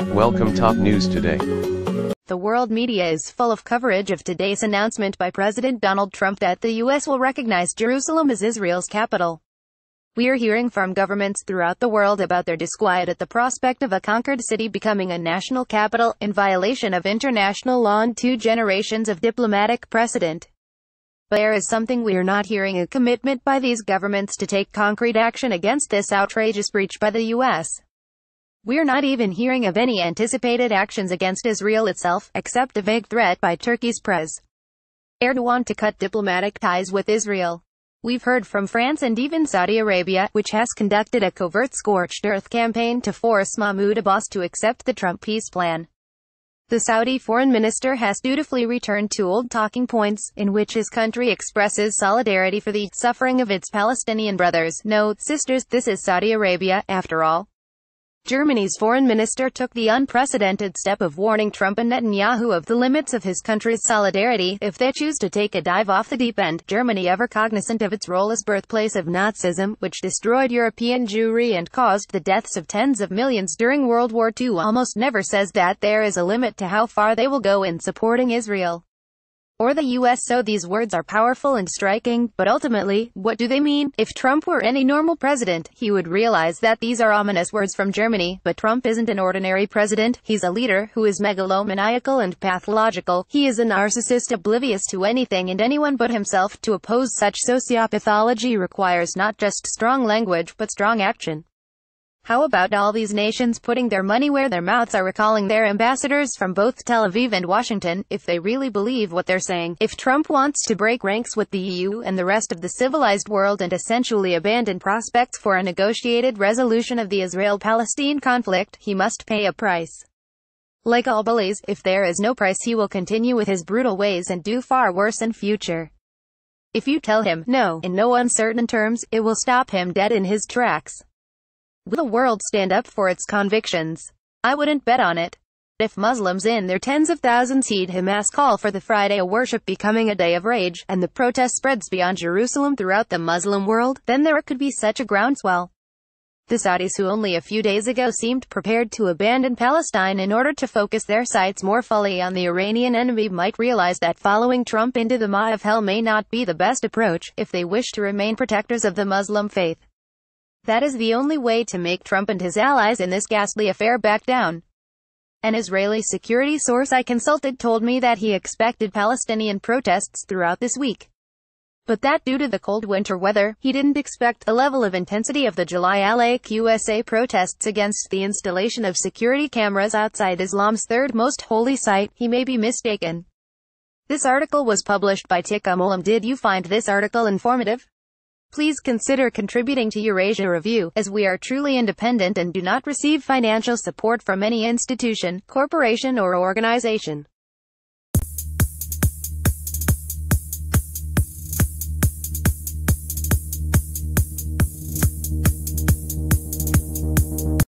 Welcome top news today. The world media is full of coverage of today's announcement by President Donald Trump that the U.S. will recognize Jerusalem as Israel's capital. We are hearing from governments throughout the world about their disquiet at the prospect of a conquered city becoming a national capital, in violation of international law and 2 generations of diplomatic precedent. But there is something we are not hearing: a commitment by these governments to take concrete action against this outrageous breach by the U.S. We're not even hearing of any anticipated actions against Israel itself, except a vague threat by Turkey's Pres. Erdogan to cut diplomatic ties with Israel. We've heard from France and even Saudi Arabia, which has conducted a covert scorched earth campaign to force Mahmoud Abbas to accept the Trump peace plan. The Saudi foreign minister has dutifully returned to old talking points, in which his country expresses solidarity for the suffering of its Palestinian brothers. No, sisters, this is Saudi Arabia, after all. Germany's foreign minister took the unprecedented step of warning Trump and Netanyahu of the limits of his country's solidarity if they choose to take a dive off the deep end. Germany, ever cognizant of its role as birthplace of Nazism, which destroyed European Jewry and caused the deaths of tens of millions during World War II, almost never says that there is a limit to how far they will go in supporting Israel. Or the U.S. So these words are powerful and striking, but ultimately, what do they mean? If Trump were any normal president, he would realize that these are ominous words from Germany. But Trump isn't an ordinary president. He's a leader who is megalomaniacal and pathological. He is a narcissist oblivious to anything and anyone but himself. To oppose such sociopathology requires not just strong language, but strong action. How about all these nations putting their money where their mouths are, recalling their ambassadors from both Tel Aviv and Washington, if they really believe what they're saying? If Trump wants to break ranks with the EU and the rest of the civilized world and essentially abandon prospects for a negotiated resolution of the Israel-Palestine conflict, he must pay a price. Like all bullies, if there is no price, he will continue with his brutal ways and do far worse in future. If you tell him no in no uncertain terms, it will stop him dead in his tracks. Will the world stand up for its convictions? I wouldn't bet on it. If Muslims in their tens of thousands heed Hamas' call for the Friday worship becoming a day of rage, and the protest spreads beyond Jerusalem throughout the Muslim world, then there could be such a groundswell. The Saudis, who only a few days ago seemed prepared to abandon Palestine in order to focus their sights more fully on the Iranian enemy, might realize that following Trump into the maw of hell may not be the best approach, if they wish to remain protectors of the Muslim faith. That is the only way to make Trump and his allies in this ghastly affair back down. An Israeli security source I consulted told me that he expected Palestinian protests throughout this week. But that due to the cold winter weather, he didn't expect the level of intensity of the July LAQSA protests against the installation of security cameras outside Islam's third most holy site. He may be mistaken. This article was published by Tikka. Did you find this article informative? Please consider contributing to Eurasia Review, as we are truly independent and do not receive financial support from any institution, corporation or organization.